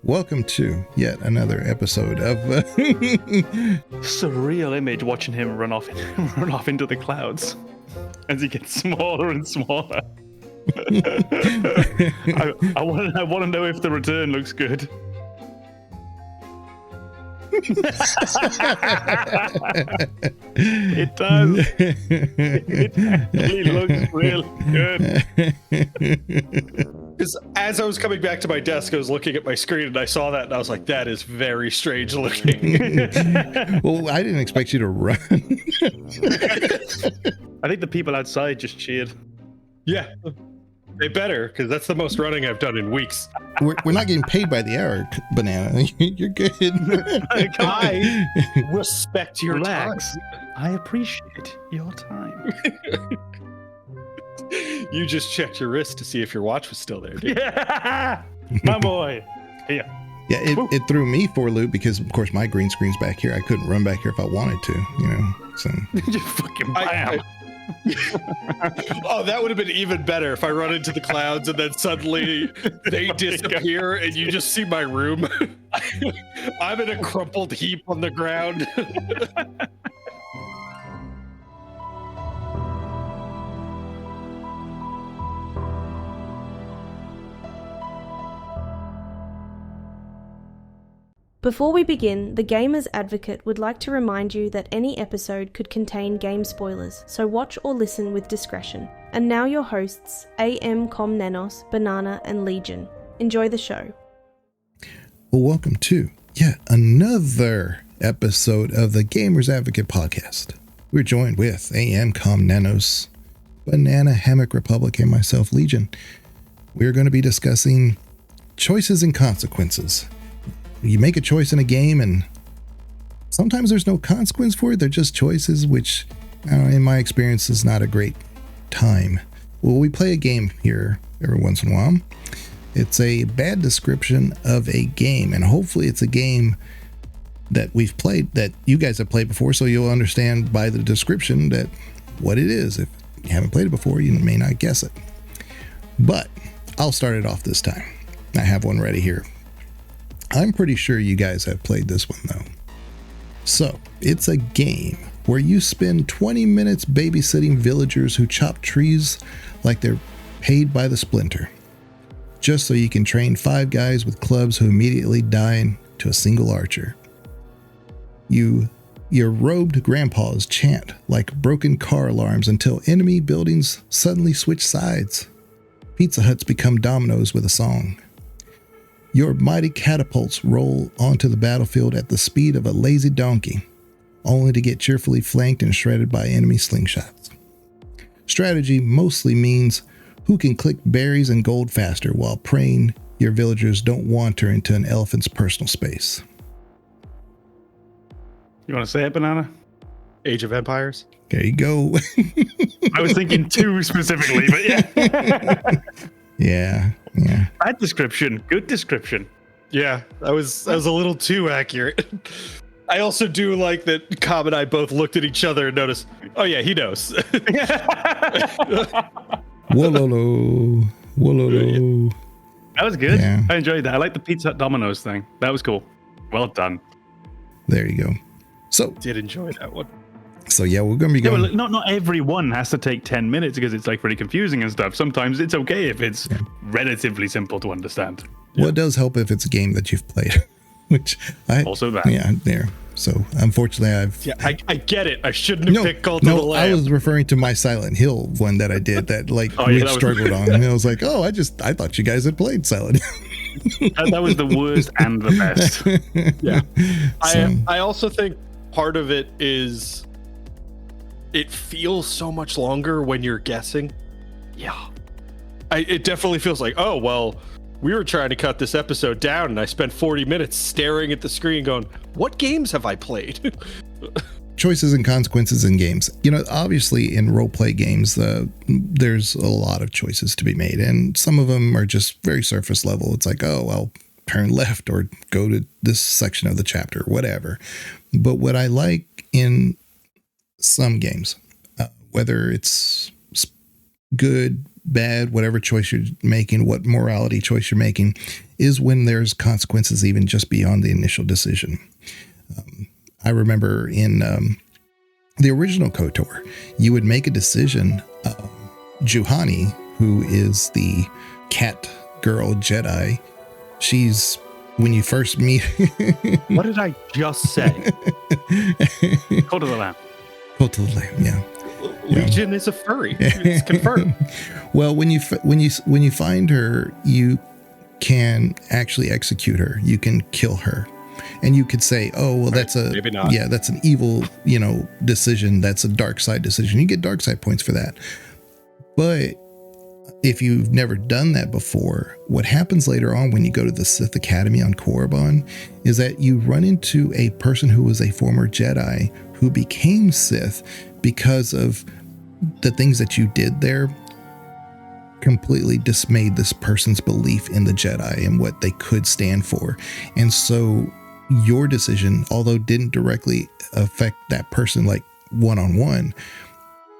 Welcome to yet another episode of surreal image watching him run off into the clouds as he gets smaller and smaller. I want to know if the return looks good. It does. It actually looks real good. Because as I was coming back to my desk, I was looking at my screen and I saw that and I was like, that is very strange looking. Well, I didn't expect you to run. I think the people outside just cheered. Yeah, they better, because that's the most running I've done in weeks. We're not getting paid by the hour, Banana. You're good. I respect your Relax. time. I appreciate your time. You just checked your wrist to see if your watch was still there, dude. Yeah, my boy. Here. Yeah, it threw me for a loop because, of course, my green screen's back here. I couldn't run back here if I wanted to, you know. So Just fucking bam. Oh, that would have been even better if I run into the clouds and then suddenly they disappear and you just see my room. I'm in a crumpled heap on the ground. Before we begin, the Gamer's Advocate would like to remind you that any episode could contain game spoilers, so watch or listen with discretion. And now your hosts, AMKomnenos, Banana, and Legion. Enjoy the show. well, welcome to yet another episode of the Gamer's Advocate podcast. We're joined with AMKomnenos, BananaHammockRepublic, and myself, Legion. We're going to be discussing choices and consequences. You make a choice in a game and sometimes there's no consequence for it. They're just choices, which in my experience is not a great time. Well, we play a game here every once in a while. It's a bad description of a game, and hopefully it's a game that we've played, that you guys have played before, so you'll understand by the description that what it is. If you haven't played it before, you may not guess it. But I'll start it off this time. I have one ready here. I'm pretty sure you guys have played this one though. So, it's a game where you spend 20 minutes babysitting villagers who chop trees like they're paid by the splinter, just so you can train 5 guys with clubs who immediately die to a single archer. Your robed grandpas chant like broken car alarms until enemy buildings suddenly switch sides. Pizza Huts become dominoes with a song. Your mighty catapults roll onto the battlefield at the speed of a lazy donkey, only to get cheerfully flanked and shredded by enemy slingshots. Strategy mostly means who can click berries and gold faster while praying your villagers don't wander into an elephant's personal space. You want to say it, Banana? Age of Empires. There you go. I was thinking 2 specifically, but yeah. Yeah. Bad description, good description. Yeah, I was a little too accurate. I also do like that Cobb and I both looked at each other and noticed, oh yeah, he knows. Wololo. That was good. Yeah. I enjoyed that. I like the Pizza Hut Dominoes thing. That was cool. Well done. There you go. So Did enjoy that one. yeah, we're going to be Yeah, going. well, not every one has to take 10 minutes because it's like really confusing and stuff. Sometimes it's okay if it's relatively simple to understand. Well, it does help if it's a game that you've played, which I Also that. Yeah, there. So unfortunately, Yeah, I get it. I shouldn't have picked Cult of the I Lamb. was referring to my Silent Hill one that I did that we that was- struggled on. And I was like, I thought you guys had played Silent Hill. That was the worst and the best. Yeah. So- I also think part of it is it feels so much longer when you're guessing. Yeah. It definitely feels like, oh, well, we were trying to cut this episode down and I spent 40 minutes staring at the screen going, what games have I played? Choices and consequences in games. Obviously in roleplay games, there's a lot of choices to be made, and some of them are just very surface level. It's like, oh, well, turn left or go to this section of the chapter, whatever. But what I like in some games, whether it's good, bad, whatever choice you're making, what morality choice you're making, is when there's consequences even just beyond the initial decision. I remember in the original KotOR, you would make a decision. Juhani, who is the cat girl Jedi, she's, when you first meet... What did I just say? Cult of the Lamb. Cult of the Lamb, yeah. Legion is a furry. It's confirmed. Well, when you find her, you can actually execute her. You can kill her, and you could say, "Oh, well, that's maybe not. Yeah, that's an evil, decision. That's a dark side decision. You get dark side points for that." But if you've never done that before, what happens later on when you go to the Sith Academy on Korriban is that you run into a person who was a former Jedi who became Sith because of the things that you did there. Completely dismayed this person's belief in the Jedi and what they could stand for. And so your decision, although didn't directly affect that person like one-on-one,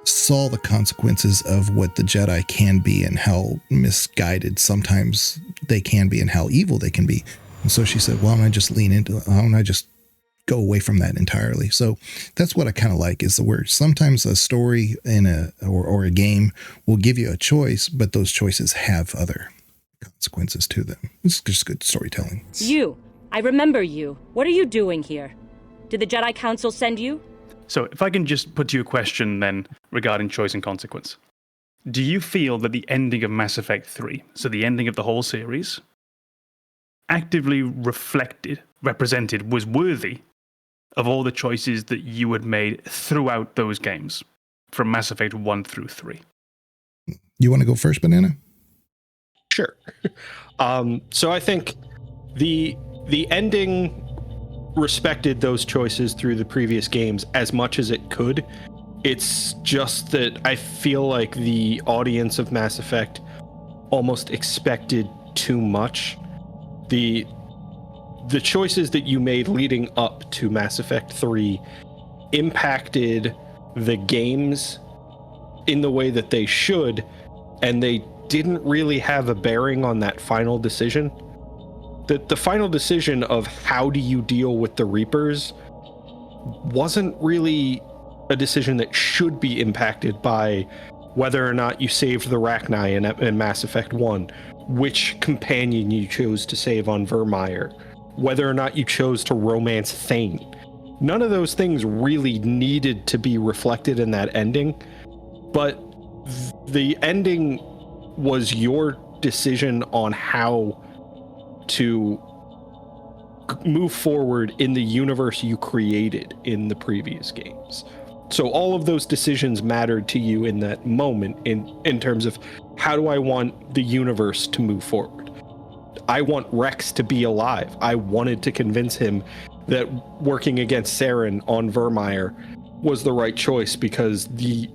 saw the consequences of what the Jedi can be and how misguided sometimes they can be and how evil they can be. And so she said, why don't I just lean into it? Why don't I just go away from that entirely? So that's what I kind of like, is the word. Sometimes a story in or a game will give you a choice, but those choices have other consequences to them. It's just good storytelling. I remember you. What are you doing here? Did the Jedi Council send you? So if I can just put to you a question then regarding choice and consequence. Do you feel that the ending of Mass Effect 3, so the ending of the whole series, actively represented, was worthy of all the choices that you had made throughout those games, from Mass Effect 1 through 3? You want to go first, Banana? Sure. So I think the ending respected those choices through the previous games as much as it could. It's just that I feel like the audience of Mass Effect almost expected too much. The choices that you made leading up to Mass Effect 3 impacted the games in the way that they should, and they didn't really have a bearing on that final decision. The final decision of how do you deal with the Reapers wasn't really a decision that should be impacted by whether or not you saved the Rachni in Mass Effect 1, which companion you chose to save on Vermeer, whether or not you chose to romance Thane. None of those things really needed to be reflected in that ending, but the ending was your decision on how to move forward in the universe you created in the previous games. So all of those decisions mattered to you in that moment in terms of, how do I want the universe to move forward? I want Rex to be alive. I wanted to convince him that working against Saren on Vermeer was the right choice because the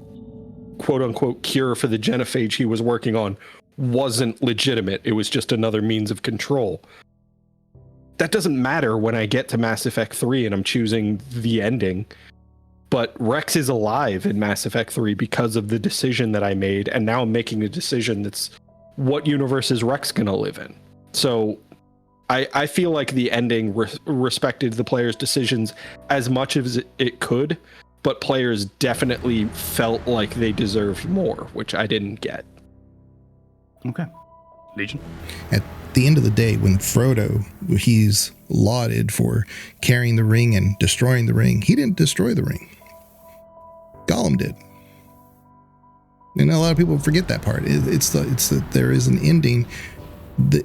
quote-unquote cure for the genophage he was working on wasn't legitimate. It was just another means of control. That doesn't matter when I get to Mass Effect 3 and I'm choosing the ending. But Rex is alive in Mass Effect 3 because of the decision that I made, and now I'm making a decision that's, what universe is Rex gonna live in? So I feel like the ending respected the player's decisions as much as it could, but players definitely felt like they deserved more, which I didn't get. Okay. Legion? At the end of the day, when Frodo, he's lauded for carrying the ring and destroying the ring, he didn't destroy the ring. Gollum did. And a lot of people forget that part. It's that there is an ending.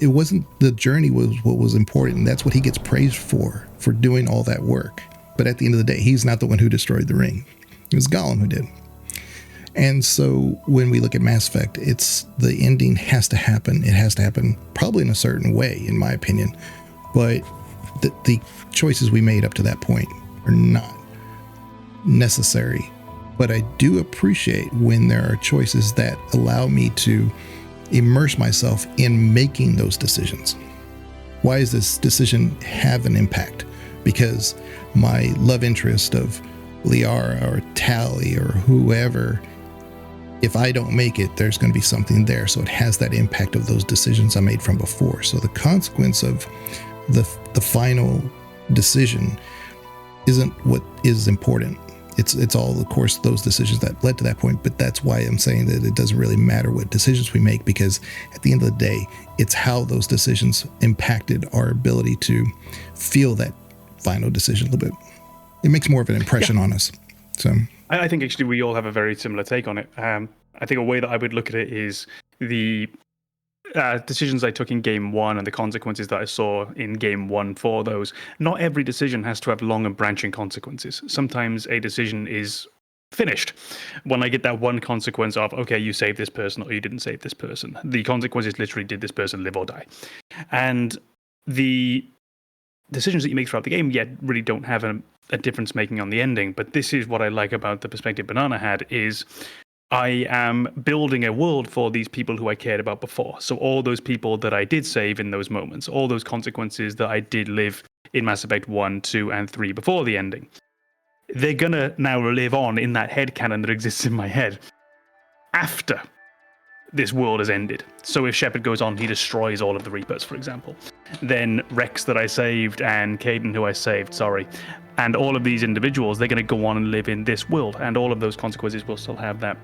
It wasn't the journey was what was important. That's what he gets praised for doing all that work. But at the end of the day, he's not the one who destroyed the ring. It was Gollum who did. And so when we look at Mass Effect, it's the ending has to happen. It has to happen probably in a certain way, in my opinion. But the choices we made up to that point are not necessary. But I do appreciate when there are choices that allow me to immerse myself in making those decisions. Why does this decision have an impact? Because my love interest of Liara or Tali or whoever if I don't make it, there's going to be something there. So it has that impact of those decisions I made from before. So the consequence of the final decision isn't what is important. It's all, of course, those decisions that led to that point. But that's why I'm saying that it doesn't really matter what decisions we make, because at the end of the day, it's how those decisions impacted our ability to feel that final decision a little bit. It makes more of an impression on us. So I think actually we all have a very similar take on it. I think a way that I would look at it is the decisions I took in game one and the consequences that I saw in game one for those. Not every decision has to have long and branching consequences. Sometimes a decision is finished. When I get that one consequence of, okay, you saved this person or you didn't save this person, the consequence is literally, did this person live or die? And the decisions that you make throughout the game yet really don't have a difference making on the ending. But this is what I like about the perspective Banana had, is I am building a world for these people who I cared about before. So all those people that I did save in those moments, all those consequences that I did live in Mass Effect 1, 2, and 3 before the ending, they're going to now live on in that headcanon that exists in my head after this world has ended. So if Shepard goes on, he destroys all of the Reapers, for example. Then Rex that I saved and Caden who I saved, and all of these individuals, they're going to go on and live in this world, and all of those consequences will still have that.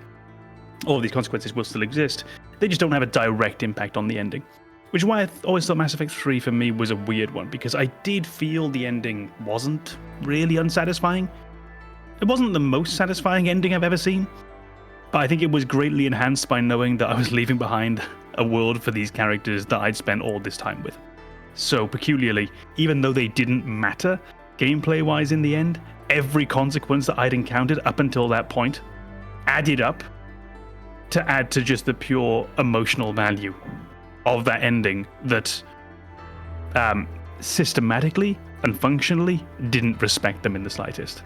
All of these consequences will still exist. They just don't have a direct impact on the ending. Which is why I always thought Mass Effect 3 for me was a weird one, because I did feel the ending wasn't really unsatisfying. It wasn't the most satisfying ending I've ever seen, but I think it was greatly enhanced by knowing that I was leaving behind a world for these characters that I'd spent all this time with. So peculiarly, even though they didn't matter gameplay-wise in the end, every consequence that I'd encountered up until that point added up to add to just the pure emotional value of that ending that systematically and functionally didn't respect them in the slightest.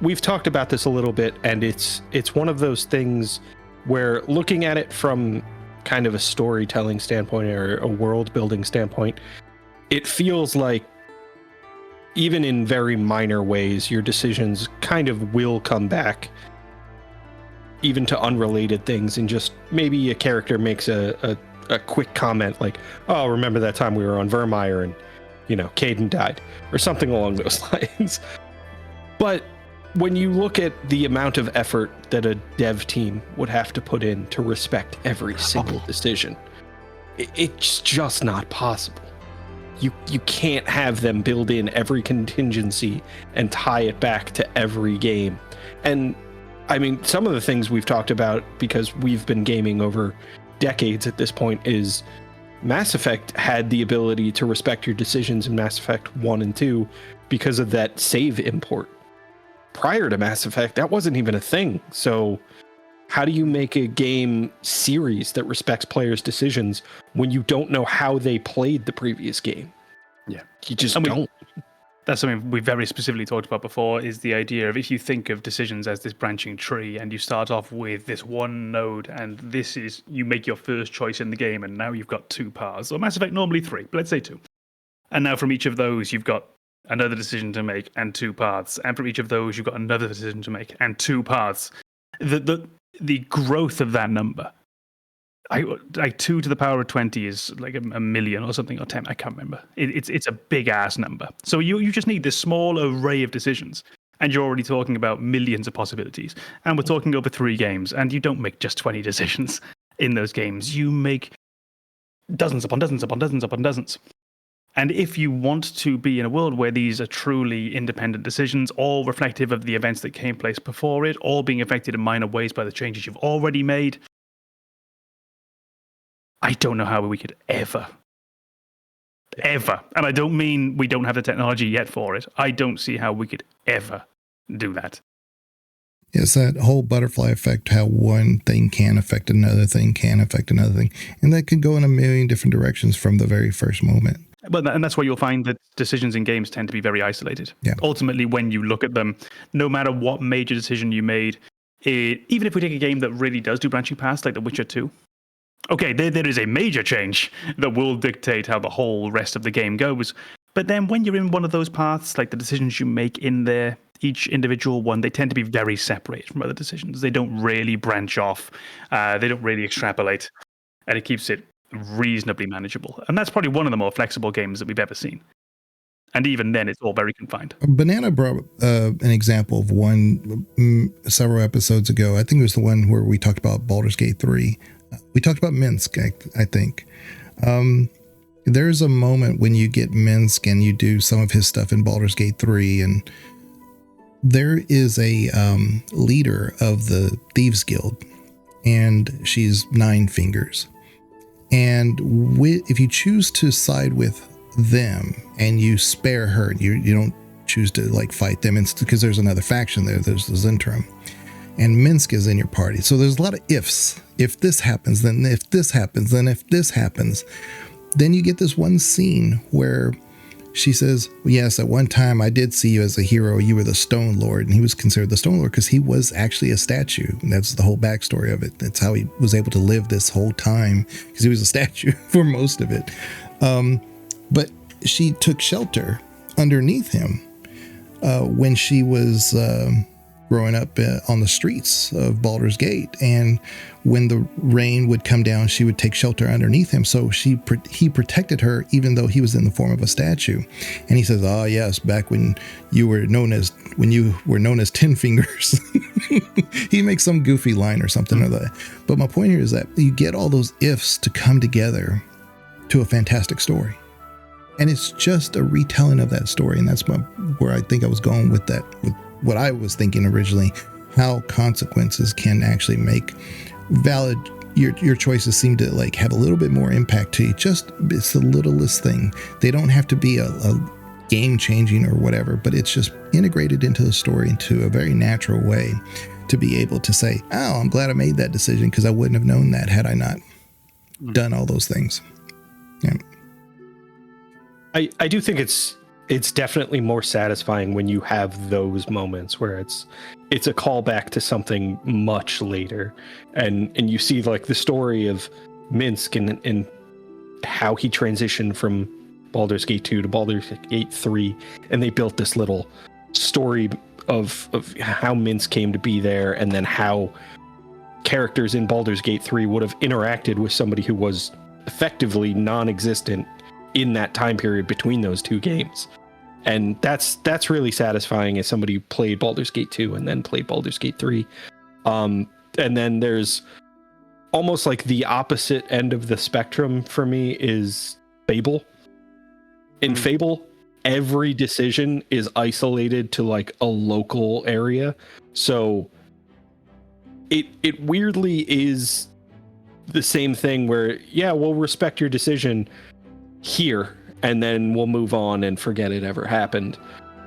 We've talked about this a little bit, and it's one of those things where, looking at it from kind of a storytelling standpoint or a world building standpoint, it feels like even in very minor ways, your decisions kind of will come back even to unrelated things, and just maybe a character makes a quick comment like, oh, remember that time we were on Vermeer and, Caden died, or something along those lines. But when you look at the amount of effort that a dev team would have to put in to respect every single decision, it's just not possible. You can't have them build in every contingency and tie it back to every game. And I mean, some of the things we've talked about, because we've been gaming over decades at this point, is Mass Effect had the ability to respect your decisions in Mass Effect 1 and 2 because of that save import. Prior to Mass Effect, that wasn't even a thing. So how do you make a game series that respects players' decisions when you don't know how they played the previous game? Yeah. You just don't. That's something we very specifically talked about before, is the idea of, if you think of decisions as this branching tree and you start off with this one node and this is, you make your first choice in the game and now you've got two paths, or Mass Effect normally three, but let's say two. And now from each of those you've got another decision to make and two paths, and from each of those you've got another decision to make and two paths. The growth of that number, like 2 to the power of 20 is like a million or something, or 10, I can't remember. It's a big ass number. So you just need this small array of decisions, and you're already talking about millions of possibilities. And we're talking over 3 games, and you don't make just 20 decisions in those games. You make dozens upon dozens upon dozens upon dozens. And if you want to be in a world where these are truly independent decisions, all reflective of the events that came place before it, all being affected in minor ways by the changes you've already made, I don't know how we could ever, and I don't mean we don't have the technology yet for it, I don't see how we could ever do that. It's that whole butterfly effect, how one thing can affect another thing, and that can go in a million different directions from the very first moment. And that's why you'll find that decisions in games tend to be very isolated. Yeah. Ultimately, when you look at them, no matter what major decision you made, even if we take a game that really does do branching paths, like The Witcher 2, okay, there is a major change that will dictate how the whole rest of the game goes. But then when you're in one of those paths, like the decisions you make in there, each individual one, they tend to be very separate from other decisions. They don't really branch off. They don't really extrapolate. And it keeps it reasonably manageable. And that's probably one of the more flexible games that we've ever seen. And even then, it's all very confined. Banana brought an example of one several episodes ago. I think it was the one where we talked about Baldur's Gate 3. We talked about Minsk, I think. There's a moment when you get Minsk and you do some of his stuff in Baldur's Gate 3, and there is a leader of the Thieves Guild, and she's 9 fingers. And if you choose to side with them and you spare her, you don't choose to like fight them because there's another faction there. There's the Zentrum, and Minsk is in your party. So there's a lot of ifs. If this happens, then if this happens, then if this happens. Then you get this one scene where she says, yes, at one time I did see you as a hero. You were the Stone Lord. And he was considered the Stone Lord because he was actually a statue. And that's the whole backstory of it. That's how he was able to live this whole time, because he was a statue for most of it. But she took shelter underneath him when she was growing up on the streets of Baldur's Gate. And when the rain would come down, she would take shelter underneath him. So he protected her, even though he was in the form of a statue. And he says, "Oh yes, back when you were known as 10 Fingers." He makes some goofy line or something or that. But my point here is that you get all those ifs to come together to a fantastic story. And it's just a retelling of that story. And that's where I think I was going with that, with what I was thinking originally, how consequences can actually make valid, your choices seem to like have a little bit more impact to you. It's the littlest thing. They don't have to be a game changing or whatever, but it's just integrated into the story into a very natural way to be able to say, oh, I'm glad I made that decision because I wouldn't have known that had I not done all those things. Yeah. I do think it's definitely more satisfying when you have those moments where it's a callback to something much later, and you see like the story of Minsk and how he transitioned from Baldur's Gate 2 to Baldur's Gate 3, and they built this little story of how Minsk came to be there, and then how characters in Baldur's Gate 3 would have interacted with somebody who was effectively non-existent in that time period between those two games. And that's really satisfying as somebody who played Baldur's Gate 2 and then played Baldur's Gate 3. And then there's almost like the opposite end of the spectrum for me is Fable. In Fable, every decision is isolated to like a local area. So it weirdly is the same thing where, yeah, we'll respect your decision here, and then we'll move on and forget it ever happened.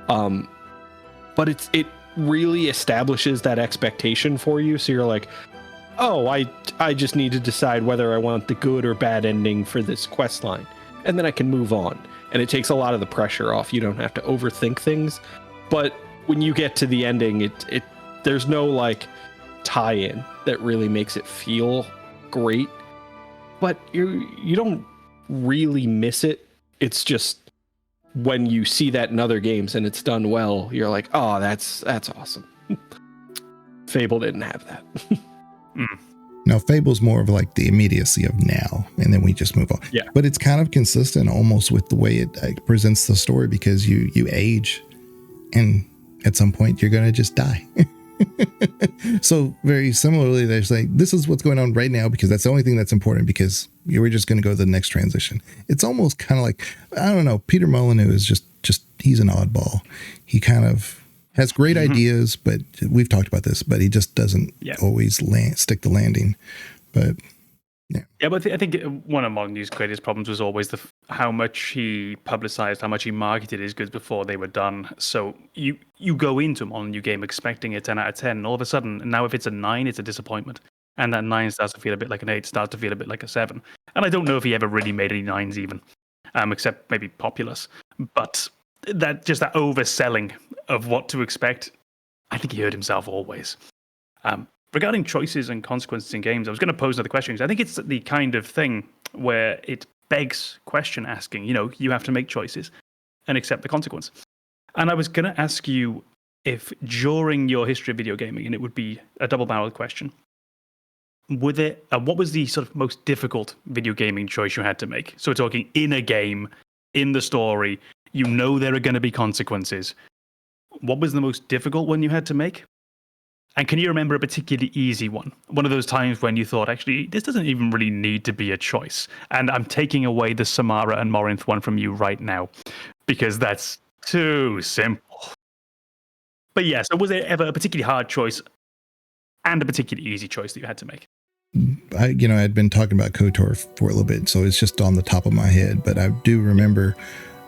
But it really establishes that expectation for you. So you're like, oh, I just need to decide whether I want the good or bad ending for this quest line, and then I can move on. And it takes a lot of the pressure off. You don't have to overthink things. But when you get to the ending, there's no like tie-in that really makes it feel great. But you don't really miss it. It's just when you see that in other games and it's done well, you're like, oh, that's awesome. Fable didn't have that. No, Fable's more of like the immediacy of now, and then we just move on. Yeah. But it's kind of consistent almost with the way it presents the story, because you age, and at some point you're going to just die. So very similarly, there's like, this is what's going on right now because that's the only thing that's important, because we're just going to go to the next transition. It's almost kind of like, I don't know, Peter Molyneux is just he's an oddball. He kind of has great ideas, but we've talked about this, but he just doesn't always stick the landing. But yeah, but I think one of Molyneux's greatest problems was always how much he publicized, how much he marketed his goods before they were done. So you go into a Molyneux game expecting a 10 out of 10, and all of a sudden, now if it's a 9, it's a disappointment. And that 9 starts to feel a bit like an 8, starts to feel a bit like a 7. And I don't know if he ever really made any 9s even, except maybe Populous. But that overselling of what to expect, I think he hurt himself always. Regarding choices and consequences in games, I was going to pose another question, because I think it's the kind of thing where it begs question asking. You know, you have to make choices. and accept the consequence. And I was going to ask you if during your history of video gaming, and it would be a double-barreled question, what was the sort of most difficult video gaming choice you had to make? So we're talking in a game, in the story, you know there are going to be consequences. What was the most difficult one you had to make? And can you remember a particularly easy one? One of those times when you thought, actually, this doesn't even really need to be a choice. And I'm taking away the Samara and Morinth one from you right now, because that's too simple. But yeah, so was there ever a particularly hard choice and a particularly easy choice that you had to make? I'd been talking about KotOR for a little bit, so it's just on the top of my head. But I do remember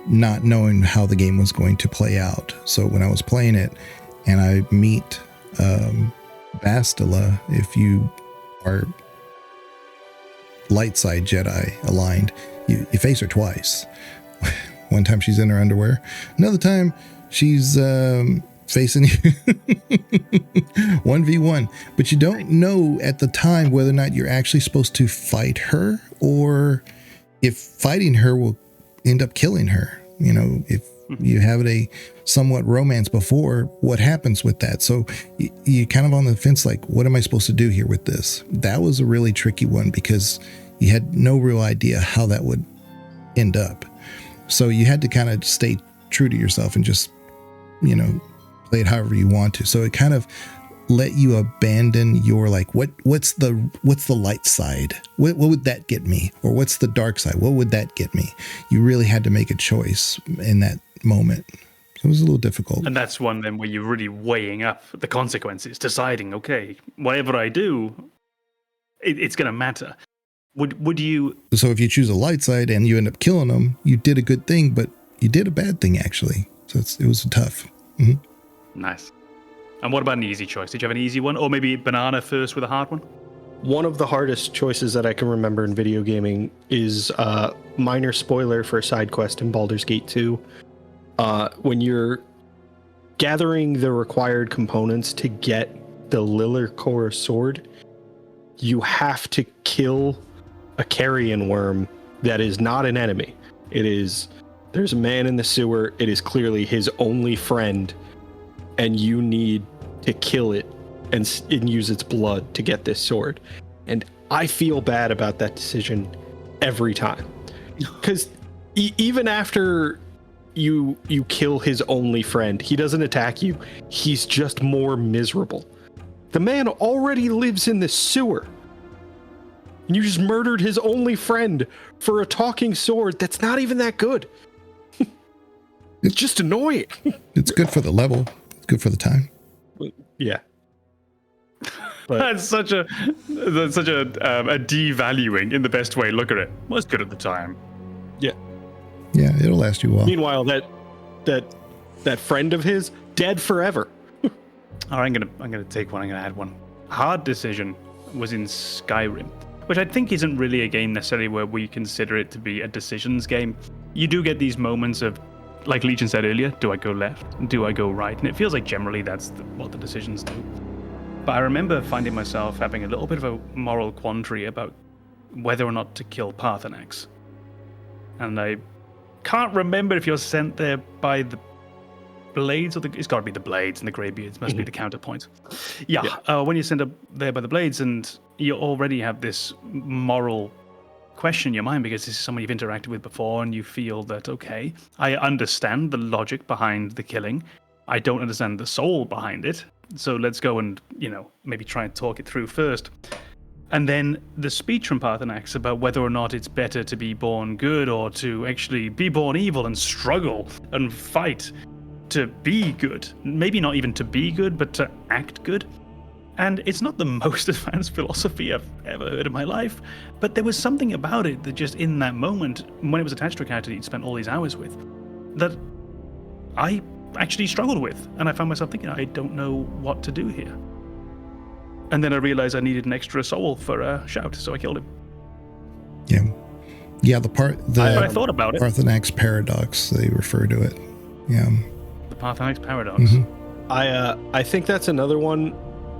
not knowing how the game was going to play out. So when I was playing it and I meet Bastila, if you are light side Jedi aligned, you face her twice. One time she's in her underwear, another time she's facing you 1v1, but you don't know at the time whether or not you're actually supposed to fight her, or if fighting her will end up killing her. If you have a somewhat romance before, what happens with that? So you kind of on the fence, like, what am I supposed to do here with this? That was a really tricky one because you had no real idea how that would end up. So you had to kind of stay true to yourself and just, play it however you want to. So it kind of let you abandon your, like, what's the light side? What would that get me? Or what's the dark side? What would that get me? You really had to make a choice in that moment. It was a little difficult. And that's one then where you're really weighing up the consequences, deciding, okay, whatever I do, it's going to matter. Would you... So if you choose a light side and you end up killing them, you did a good thing, but you did a bad thing, actually. So it was tough. Mm-hmm. Nice. And what about an easy choice? Did you have an easy one? Or maybe Banana first with a hard one? One of the hardest choices that I can remember in video gaming is minor spoiler for a side quest in Baldur's Gate 2. When you're gathering the required components to get the Lilircor sword, you have to kill a carrion worm that is not an enemy. There's a man in the sewer. It is clearly his only friend, and you need to kill it and use its blood to get this sword. And I feel bad about that decision every time, because even after you kill his only friend, he doesn't attack you. He's just more miserable. The man already lives in the sewer, and you just murdered his only friend for a talking sword that's not even that good. It's just annoying. It's good for the level. It's good for the time. Yeah. But that's such a devaluing in the best way. Look at it. Was good at the time. Yeah. Yeah, it'll last you a while. Meanwhile, that friend of his dead forever. All right, I'm gonna take one. I'm gonna add one. Hard decision was in Skyrim, which I think isn't really a game necessarily where we consider it to be a decisions game. You do get these moments of, like Legion said earlier, do I go left? Do I go right? And it feels like generally that's what the decisions do. But I remember finding myself having a little bit of a moral quandary about whether or not to kill Parthenax. And I can't remember if you're sent there by the blades or it's got to be the blades, and the greybeards must be the counterpoint. Yeah. When you're sent up there by the blades and you already have this moral question in your mind because this is someone you've interacted with before, and you feel that, okay, I understand the logic behind the killing. I don't understand the soul behind it. So let's go and, maybe try and talk it through first. And then the speech from Parthenax about whether or not it's better to be born good or to actually be born evil and struggle and fight to be good. Maybe not even to be good, but to act good. And it's not the most advanced philosophy I've ever heard in my life, but there was something about it that just in that moment, when it was attached to a character that you'd spent all these hours with, that I actually struggled with. And I found myself thinking, I don't know what to do here. And then I realized I needed an extra soul for a shout, so I killed him. Yeah, I thought about it. Parthenax paradox, they refer to it. Yeah. The Parthenax paradox. Mm-hmm. I think that's another one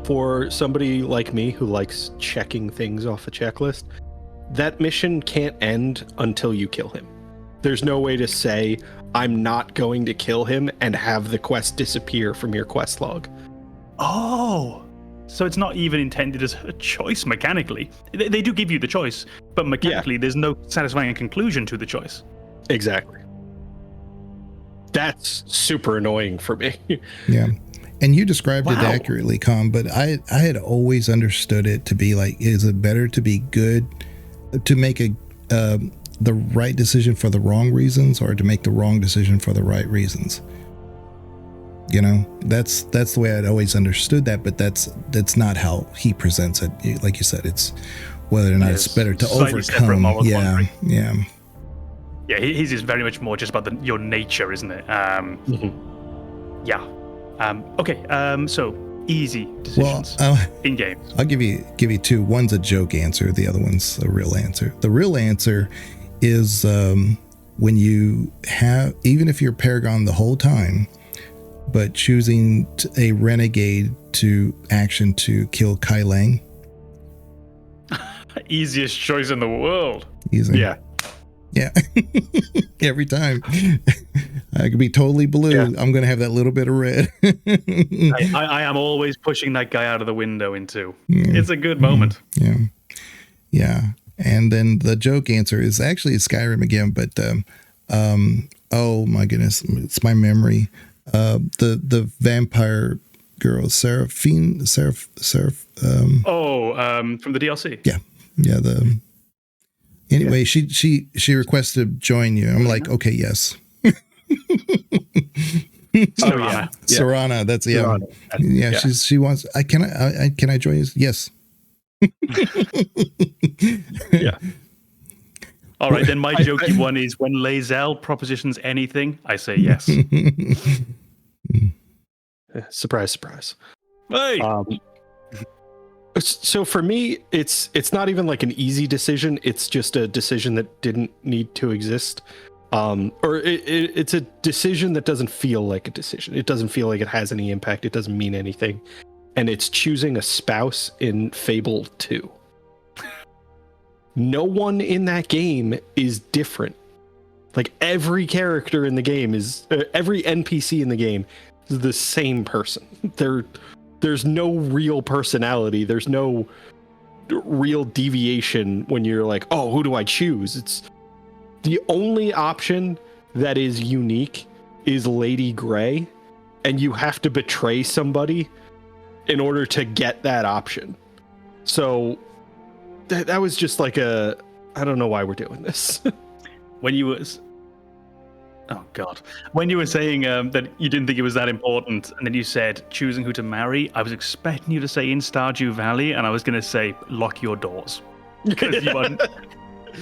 for somebody like me who likes checking things off a checklist. That mission can't end until you kill him. There's no way to say, I'm not going to kill him and have the quest disappear from your quest log. Oh, so it's not even intended as a choice mechanically. They do give you the choice, but mechanically there's no satisfying conclusion to the choice. Exactly. That's super annoying for me. Yeah. And you described it accurately, Com, but I had always understood it to be like, is it better to be good, to make the right decision for the wrong reasons, or to make the wrong decision for the right reasons? You know, that's the way I'd always understood that, but that's not how he presents it. Like you said, it's whether or not it's better to overcome. Yeah. His is very much more just about your nature, isn't it? Yeah. Okay. So easy decisions in games. I'll give you two. One's a joke answer. The other one's a real answer. The real answer is when you have, even if you're Paragon the whole time, but choosing a renegade to action to kill Kai Lang. Easiest choice in the world. Easy. Yeah. Every time. I could be totally blue. Yeah. I'm going to have that little bit of red. I am always pushing that guy out of the window into. Yeah. It's a good moment. Yeah. And then the joke answer is actually Skyrim again, but oh my goodness, it's my memory. The vampire girl, Seraphine. From the DLC. Yeah. Anyway, she requests to join you. I'm like, okay, yes. Serana, that's Serana. Yeah. She wants. Can I join you? Yes. Yeah. All right, then my jokey one is when Lae'zel propositions anything, I say yes. Surprise, surprise. Hey. So for me, it's not even like an easy decision. It's just a decision that didn't need to exist. Or it's a decision that doesn't feel like a decision. It doesn't feel like it has any impact. It doesn't mean anything. And it's choosing a spouse in Fable 2. No one in that game is different. Like every character in the game every NPC in the game is the same person. There's no real personality. There's no real deviation when you're like, oh, who do I choose? It's the only option that is unique is Lady Grey, and you have to betray somebody in order to get that option. So that was just like I don't know why we're doing this. When you were saying that you didn't think it was that important, and then you said choosing who to marry, I was expecting you to say in Stardew Valley, and I was going to say lock your doors because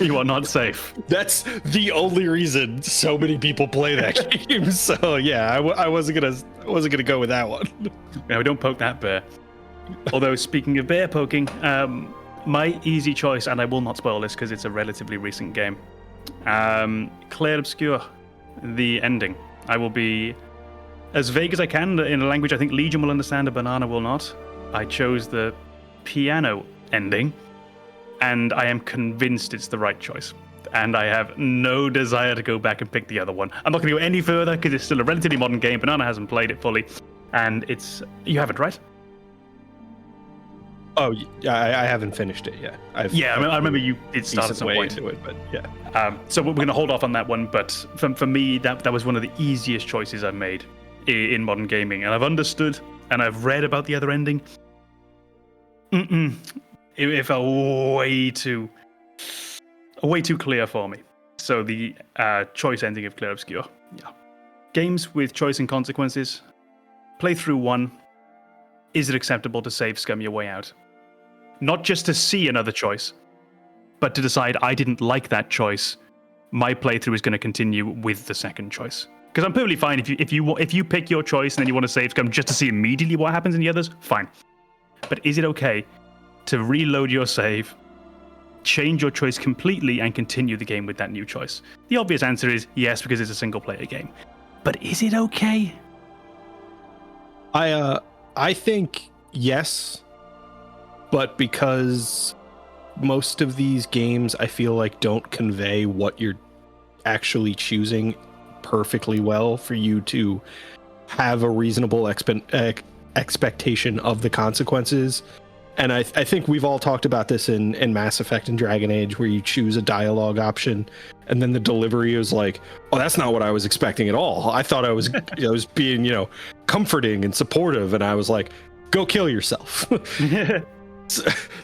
you are not safe. That's the only reason so many people play that game. So yeah, I wasn't gonna go with that one. No, don't poke that bear. Although speaking of bear poking, my easy choice, and I will not spoil this because it's a relatively recent game. Clair Obscur. The ending. I will be as vague as I can in a language I think Legion will understand, a banana will not. I chose the piano ending, and I am convinced it's the right choice. And I have no desire to go back and pick the other one. I'm not going to go any further because it's still a relatively modern game. Banana hasn't played it fully, and you haven't, right? Oh, I haven't finished it yet. I remember you did start at some point into it, but yeah. So we're going to hold off on that one. But for me, that was one of the easiest choices I've made in modern gaming, and I've understood and I've read about the other ending. It felt way too clear for me. So the choice ending of Clair Obscur. Yeah. Games with choice and consequences. Playthrough 1. Is it acceptable to save scum your way out? Not just to see another choice, but to decide I didn't like that choice. My playthrough is going to continue with the second choice. Because I'm perfectly fine if you pick your choice and then you want to save scum just to see immediately what happens in the others, fine. But is it okay to reload your save, change your choice completely, and continue the game with that new choice? The obvious answer is yes, because it's a single-player game. But is it okay? I think yes, but because most of these games I feel like don't convey what you're actually choosing perfectly well for you to have a reasonable expectation of the consequences. And I think we've all talked about this in Mass Effect and Dragon Age, where you choose a dialogue option and then the delivery is like, oh, that's not what I was expecting at all. I thought I was being, comforting and supportive, and I was like, go kill yourself.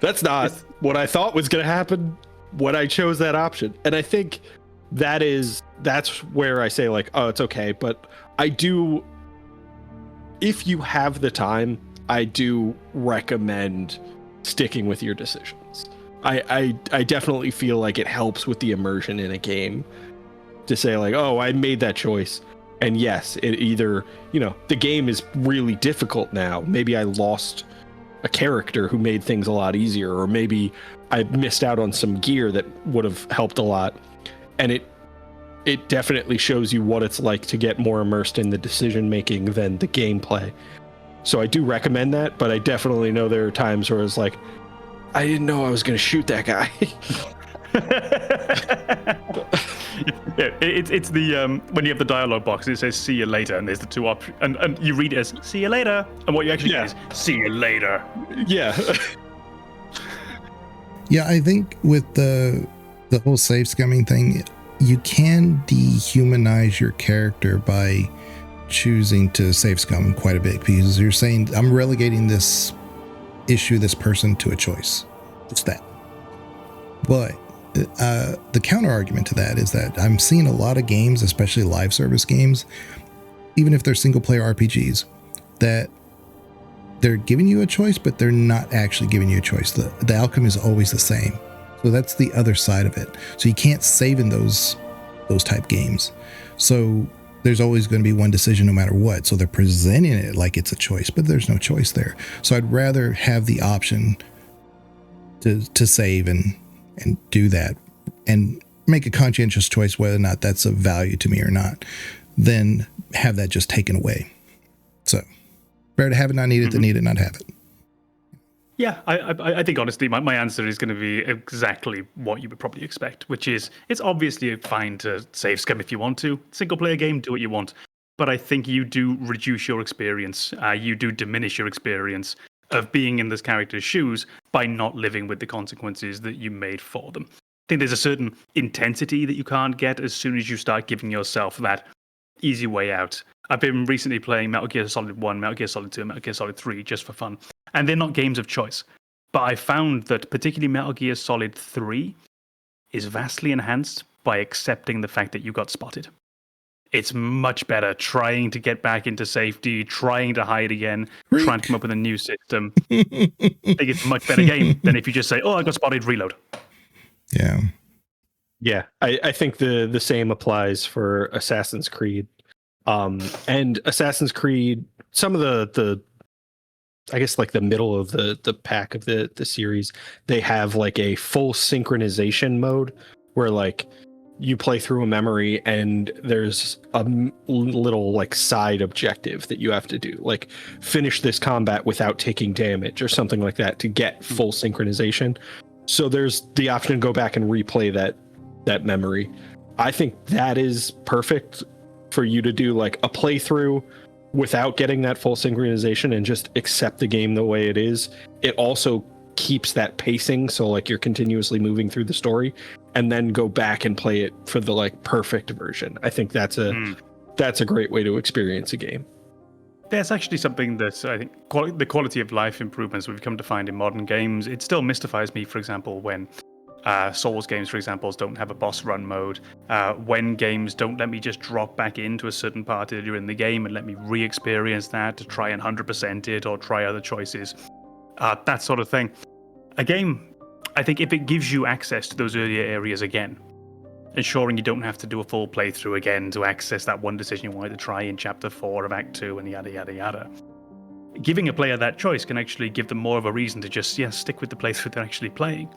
That's not what I thought was going to happen when I chose that option. And I think that's where I say, like, oh, it's okay. But I do, if you have the time, I do recommend sticking with your decisions. I definitely feel like it helps with the immersion in a game to say, like, oh, I made that choice. And yes, it either, the game is really difficult now. Maybe I lost a character who made things a lot easier, or maybe I missed out on some gear that would have helped a lot. And it definitely shows you what it's like to get more immersed in the decision making than the gameplay. So I do recommend that, but I definitely know there are times where it's like, I didn't know I was going to shoot that guy. Yeah, it's the when you have the dialogue box, it says "see you later," and there's the two options, and you read it as "see you later," and what you actually get is "see you later." Yeah. Yeah, I think with the whole save scumming thing, you can dehumanize your character by choosing to save scum quite a bit, because you're saying, I'm relegating this person to a choice. It's that. But the counter argument to that is that I'm seeing a lot of games, especially live service games, even if they're single player RPGs, that they're giving you a choice, but they're not actually giving you a choice. The outcome is always the same. So that's the other side of it. So you can't save in those type games. So there's always going to be one decision no matter what. So they're presenting it like it's a choice, but there's no choice there. So I'd rather have the option to save and do that and make a conscientious choice whether or not that's of value to me or not, than have that just taken away. So better to have it, not need it, than need it, not have it. Yeah, I think honestly, my answer is going to be exactly what you would probably expect, which is it's obviously fine to save scum if you want to. Single player game, do what you want. But I think you do reduce your experience. You do diminish your experience of being in this character's shoes by not living with the consequences that you made for them. I think there's a certain intensity that you can't get as soon as you start giving yourself that easy way out. I've been recently playing Metal Gear Solid 1, Metal Gear Solid 2, Metal Gear Solid 3 just for fun. And they're not games of choice. But I found that particularly Metal Gear Solid 3 is vastly enhanced by accepting the fact that you got spotted. It's much better trying to get back into safety, trying to hide again, trying to come up with a new system. I think it's a much better game than if you just say, oh, I got spotted, reload. Yeah. Yeah, I think the same applies for Assassin's Creed. And Assassin's Creed, some of the I guess like the middle of the pack of the series, they have like a full synchronization mode where like you play through a memory and there's a little like side objective that you have to do, like finish this combat without taking damage or something like that to get full synchronization. So there's the option to go back and replay that memory. I think that is perfect for you to do like a playthrough without getting that full synchronization and just accept the game the way it is. It also keeps that pacing, so like you're continuously moving through the story, and then go back and play it for the like perfect version. I think that's a great way to experience a game. There's actually something that I think the quality of life improvements we've come to find in modern games. It still mystifies me, for example, when Souls games, for example, don't have a boss run mode. When games don't let me just drop back into a certain part earlier in the game and let me re-experience that to try and 100% it or try other choices. That sort of thing. A game, I think if it gives you access to those earlier areas again, ensuring you don't have to do a full playthrough again to access that one decision you wanted to try in Chapter 4 of Act 2 and yada, yada, yada. Giving a player that choice can actually give them more of a reason to just stick with the playthrough they're actually playing.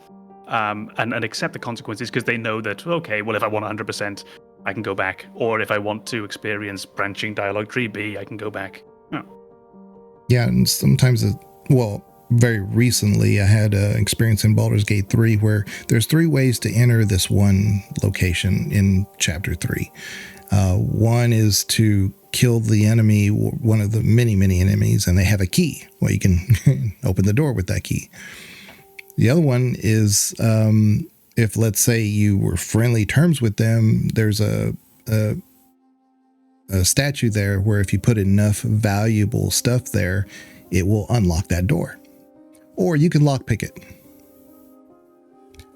And accept the consequences because they know that, okay, well, if I want 100%, I can go back. Or if I want to experience branching dialogue tree B, I can go back. Oh. Yeah, and sometimes, very recently, I had an experience in Baldur's Gate 3 where there's 3 ways to enter this one location in Chapter 3. One is to kill the enemy, one of the many enemies, and they have a key. Well, you can open the door with that key. The other one is if, let's say, you were friendly terms with them, there's a statue there where if you put enough valuable stuff there, it will unlock that door. Or you can lockpick it.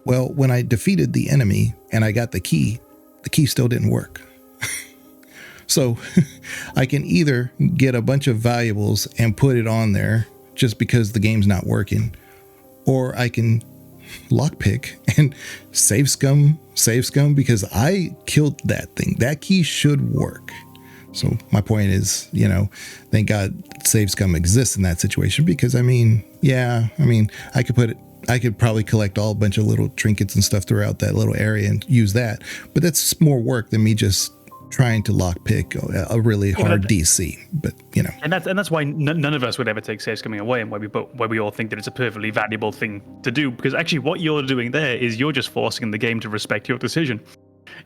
Well, when I defeated the enemy and I got the key still didn't work. So I can either get a bunch of valuables and put it on there just because the game's not working, or I can lockpick and save scum because I killed that thing. That key should work. So my point is, thank God save scum exists in that situation, because I could probably collect a bunch of little trinkets and stuff throughout that little area and use that. But that's more work than me just trying to lockpick a really hard DC. But and that's why none of us would ever take save scumming away, and why we all think that it's a perfectly valuable thing to do. Because actually, what you're doing there is you're just forcing the game to respect your decision.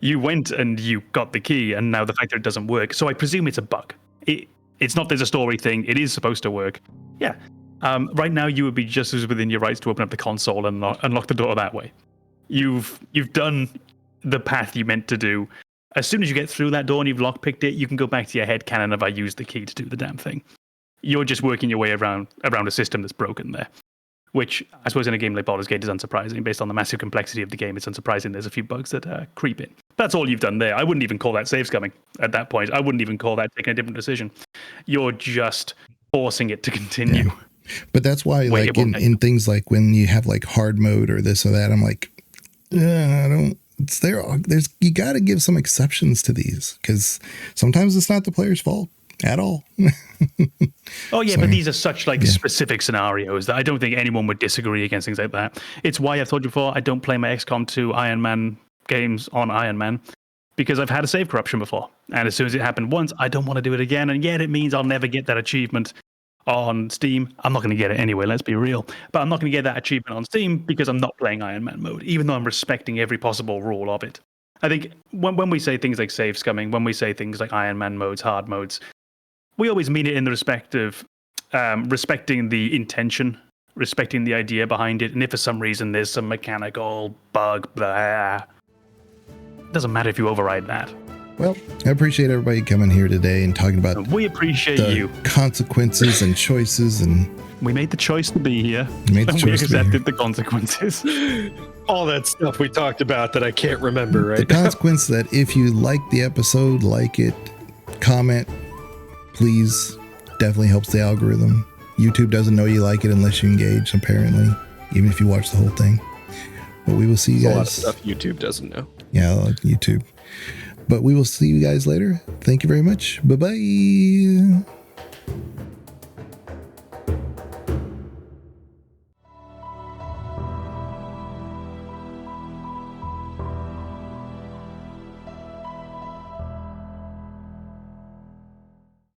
You went and you got the key, and now the fact that it doesn't work. So I presume it's a bug. It's not there's a story thing. It is supposed to work. Yeah. Right now, you would be just as within your rights to open up the console and unlock the door that way. You've done the path you meant to do. As soon as you get through that door and you've lockpicked it, you can go back to your headcanon of I used the key to do the damn thing. You're just working your way around a system that's broken there. Which, I suppose, in a game like Baldur's Gate is unsurprising. Based on the massive complexity of the game, it's unsurprising there's a few bugs that creep in. That's all you've done there. I wouldn't even call that save scumming at that point. I wouldn't even call that taking a different decision. You're just forcing it to continue. Yeah. But that's why, like, in things like when you have, like, hard mode or this or that, I'm like, I don't... you got to give some exceptions to these, because sometimes it's not the player's fault at all. Oh yeah, but these are such specific scenarios that I don't think anyone would disagree against things like that. It's why I've told you before, I don't play my XCOM 2 Iron Man games on Iron Man, because I've had a save corruption before, and as soon as it happened once, I don't want to do it again. And yet it means I'll never get that achievement on Steam. I'm not going to get it anyway, let's be real. But I'm not going to get that achievement on Steam because I'm not playing Iron Man mode, even though I'm respecting every possible rule of it. I think when we say things like save scumming, when we say things like Iron Man modes, hard modes, we always mean it in the respect of respecting the intention, respecting the idea behind it. And if for some reason there's some mechanical bug, blah, it doesn't matter if you override that. Well, I appreciate everybody coming here today and talking about we appreciate the consequences and choices. And we made the choice to be here. We accepted the consequences. All that stuff we talked about that I can't remember right The consequence that if you like the episode, like it, comment, please. Definitely helps the algorithm. YouTube doesn't know you like it unless you engage, apparently, even if you watch the whole thing. But we will see you guys. A lot of stuff YouTube doesn't know. Yeah, like YouTube. But we will see you guys later. Thank you very much. Bye-bye.